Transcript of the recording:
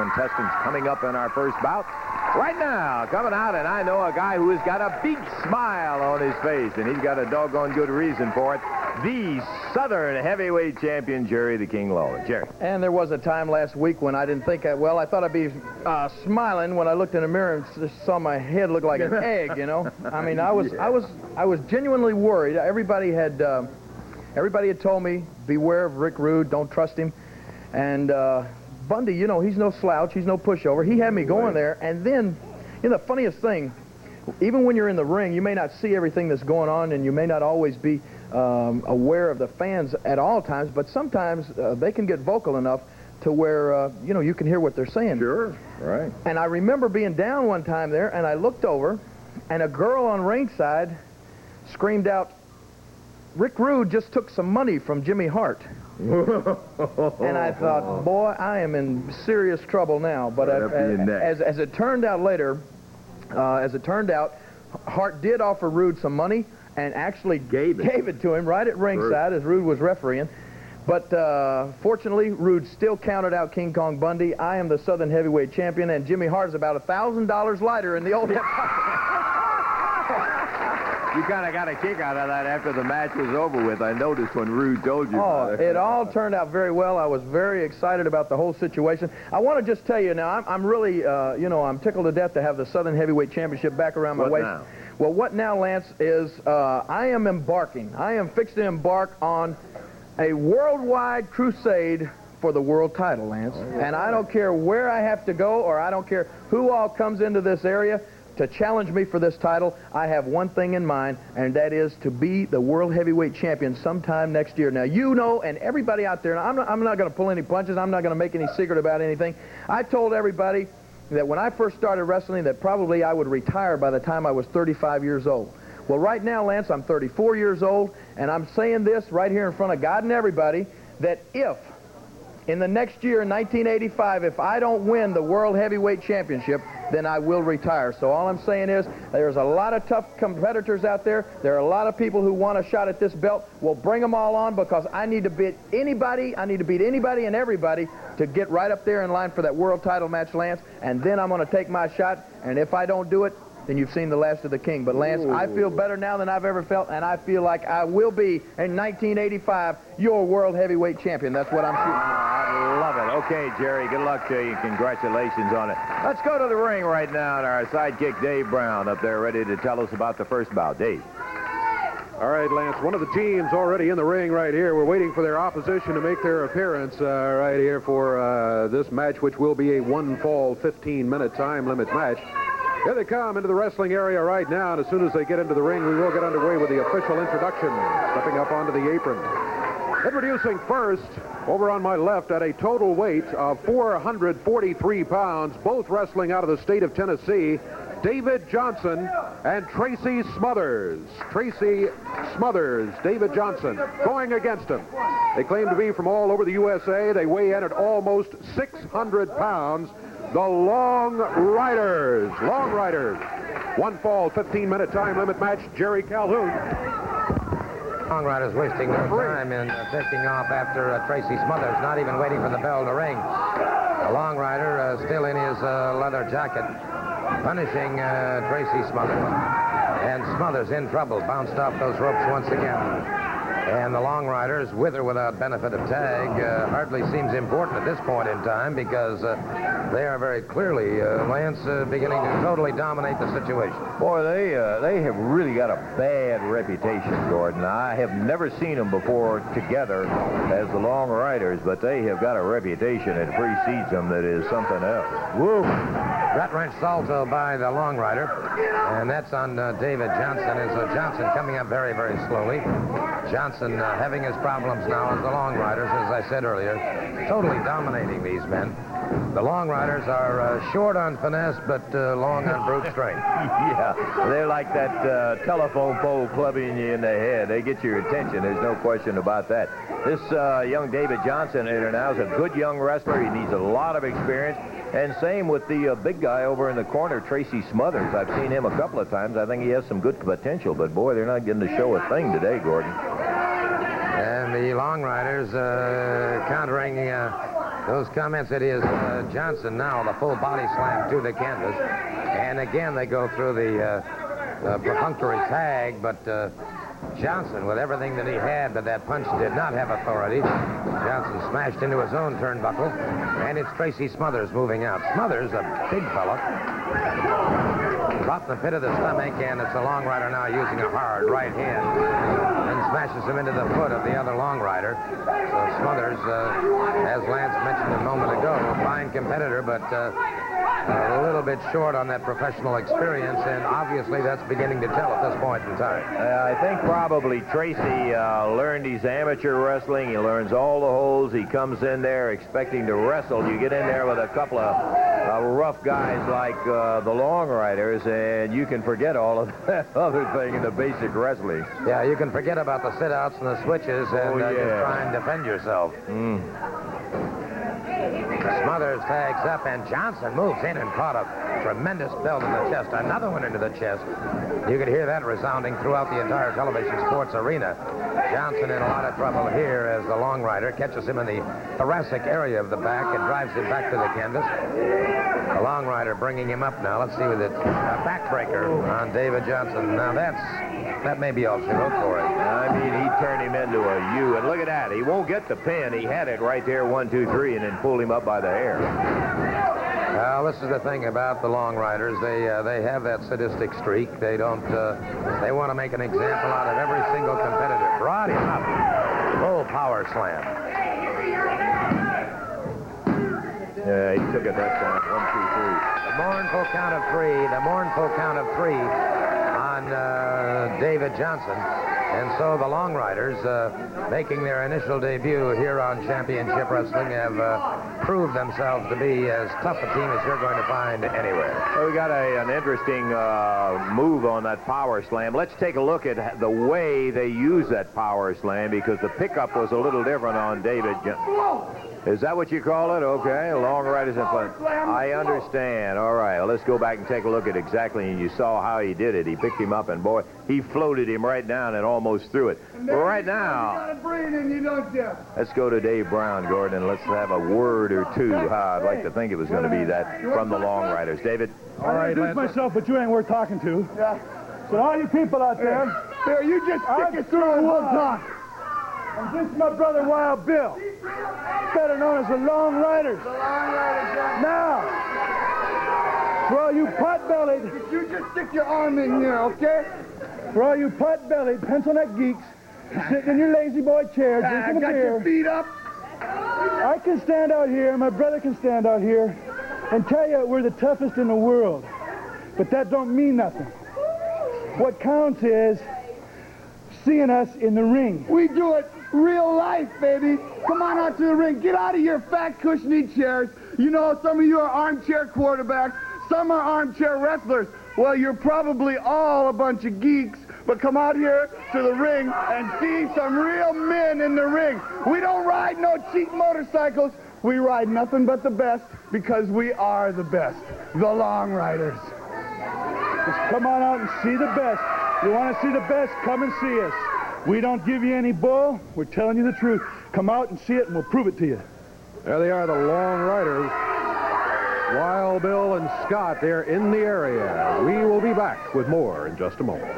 contestants coming up in our first bout. Right now, coming out, and I know a guy who has got a big smile on his face, and he's got a doggone good reason for it. The Southern Heavyweight Champion, Jerry the King Lawler. Jerry. And there was a time last week when I didn't think, I thought I'd be smiling when I looked in the mirror and just saw my head look like an egg, you know. I mean, I was genuinely worried. Everybody had told me, beware of Rick Rude, don't trust him. And Bundy, you know, he's no slouch, he's no pushover. He had me going there, and then, you know, the funniest thing, even when you're in the ring, you may not see everything that's going on, and you may not always be aware of the fans at all times, but sometimes they can get vocal enough to where, you know, you can hear what they're saying. Sure, right. And I remember being down one time there, and I looked over, and a girl on ringside screamed out, "Rick Rude just took some money from Jimmy Hart." And I thought, boy, I am in serious trouble now. But as it turned out later, Hart did offer Rude some money and actually gave it to him right at ringside as Rude was refereeing. But fortunately, Rude still counted out King Kong Bundy. I am the Southern Heavyweight Champion, and Jimmy Hart is about $1,000 lighter in the old hip pocket. You kind of got a kick out of that after the match was over with. I noticed when Rude told you about it. It all turned out very well. I was very excited about the whole situation. I want to just tell you now, I'm really, you know, I'm tickled to death to have the Southern Heavyweight Championship back around my waist. Now? Well, what now, Lance, is I am fixed to embark on a worldwide crusade for the world title, Lance. And I don't care where I have to go, or I don't care who all comes into this area to challenge me for this title. I have one thing in mind, and that is to be the World Heavyweight Champion sometime next year. Now, you know, and everybody out there, I'm not going to pull any punches. I'm not going to make any secret about anything. I told everybody that when I first started wrestling that probably I would retire by the time I was 35 years old. Well, right now, Lance, I'm 34 years old, and I'm saying this right here in front of God and everybody, that if in the next year, 1985, if I don't win the World Heavyweight Championship, then I will retire. So all I'm saying is there's a lot of tough competitors out there. There are a lot of people who want a shot at this belt. We'll bring them all on because I need to beat anybody. I need to beat anybody and everybody to get right up there in line for that world title match, Lance. And then I'm going to take my shot. And if I don't do it, then you've seen the last of the king. But, Lance, I feel better now than I've ever felt, and I feel like I will be, in 1985, your World Heavyweight Champion. That's what I'm shooting for. I love it. Okay, Jerry, good luck to you. Congratulations on it. Let's go to the ring right now, and our sidekick, Dave Brown, up there ready to tell us about the first bout. Dave. All right, Lance, one of the teams already in the ring right here. We're waiting for their opposition to make their appearance right here for this match, which will be a one-fall, 15-minute time limit match. Here they come into the wrestling area right now, and as soon as they get into the ring, we will get underway with the official introduction. Stepping up onto the apron. Introducing first, over on my left, at a total weight of 443 pounds, both wrestling out of the state of Tennessee, David Johnson and Tracy Smothers. Tracy Smothers, David Johnson, going against him. They claim to be from all over the USA. They weigh in at almost 600 pounds. The Long Riders. Long Riders. One fall, 15-minute time limit match. Jerry Calhoun. Long Riders wasting no time in taking off after Tracy Smothers, not even waiting for the bell to ring. The Long Rider still in his leather jacket, punishing Tracy Smothers. And Smothers in trouble, bounced off those ropes once again. And the Long Riders, with or without benefit of tag, hardly seems important at this point in time because they are very clearly, Lance, beginning to totally dominate the situation. Boy, they have really got a bad reputation, Gordon. I have never seen them before together as the Long Riders, but they have got a reputation that precedes them that is something else. Woo! Gut wrench salto by the Long Rider, and that's on David Johnson. And so Johnson coming up very, very slowly. Johnson having his problems now as the Long Riders, as I said earlier, totally dominating these men. The Long Riders are short on finesse, but long on brute strength. Yeah, they're like that telephone pole clubbing you in the head. They get your attention. There's no question about that. This young David Johnson here now is a good young wrestler. He needs a lot of experience. And same with the big guy over in the corner, Tracy Smothers. I've seen him a couple of times. I think he has some good potential, but boy, they're not getting to show a thing today, Gordon. And the Long Riders countering Those comments, it is Johnson now, the full body slam to the canvas. And again, they go through the perfunctory tag, but Johnson, with everything that he had, but that punch did not have authority. Johnson smashed into his own turnbuckle, and it's Tracy Smothers moving out. Smothers, a big fella, dropped in the pit of the stomach, and it's a long rider now using a hard right hand, and smashes him into the foot of the other long rider. So Smothers, as Lance mentioned a moment ago, a fine competitor, but a little bit short on that professional experience, and obviously that's beginning to tell at this point in time. I think probably Tracy learned his amateur wrestling. He learns all the holds. He comes in there expecting to wrestle. You get in there with a couple of rough guys like the long riders, and you can forget all of that other thing in the basic wrestling. Yeah, you can forget about the sit-outs and the switches and just try and defend yourself. Smothers tags up, and Johnson moves in and caught a tremendous belt in the chest. Another one into the chest. You could hear that resounding throughout the entire television sports arena. Johnson in a lot of trouble here as the long rider catches him in the thoracic area of the back and drives him back to the canvas. The long rider bringing him up now. Let's see with it. A backbreaker on David Johnson. Now that may be all she wrote for it. I mean, he turned him into a U, and look at that. He won't get the pin. He had it right there, 1, 2, 3, and then pulled him up by the hair. Well, this is the thing about the long riders. They have that sadistic streak. They don't. They want to make an example out of every single competitor. Brought him up. Full power slam. Yeah, he took it that time. 1, 2, 3. The mournful count of three. The mournful count of three on David Johnson. And so the long riders, making their initial debut here on Championship Wrestling, have proved themselves to be as tough a team as you're going to find anywhere. Well, we got an interesting move on that power slam. Let's take a look at the way they use that power slam, because the pickup was a little different on David. Is that what you call it? Okay, long riders in front. I understand. All right, well, let's go back and take a look at exactly, and you saw how he did it. He picked him up, and boy, he floated him right down and almost threw it. But right now, let's go to Dave Brown, Gordon, and let's have a word or two. I'd like to think it was going to be that from the long riders. David? All right, I myself, but you ain't worth talking to. Yeah. So all you people out there, you just stick it through and we'll talk. And this is my brother Wild Bill, better known as the Long Riders. The Long Riders, yeah. Now, for all you pot-bellied... You just stick your arm in here, okay? For all you pot-bellied, pencil-neck geeks, sitting in your lazy boy chair, drinking a beer... Got your feet up? I can stand out here, my brother can stand out here, and tell you we're the toughest in the world. But that don't mean nothing. What counts is seeing us in the ring. We do it real life, baby. Come on out to the ring. Get out of your fat, cushiony chairs. You know, some of you are armchair quarterbacks. Some are armchair wrestlers. Well, you're probably all a bunch of geeks, but come out here to the ring and see some real men in the ring. We don't ride no cheap motorcycles. We ride nothing but the best, because we are the best. The Long Riders. Just come on out and see the best. You want to see the best, come and see us. We don't give you any bull. We're telling you the truth. Come out and see it, and we'll prove it to you. There they are, the Long Riders. Wild Bill and Scott, they're in the area. We will be back with more in just a moment.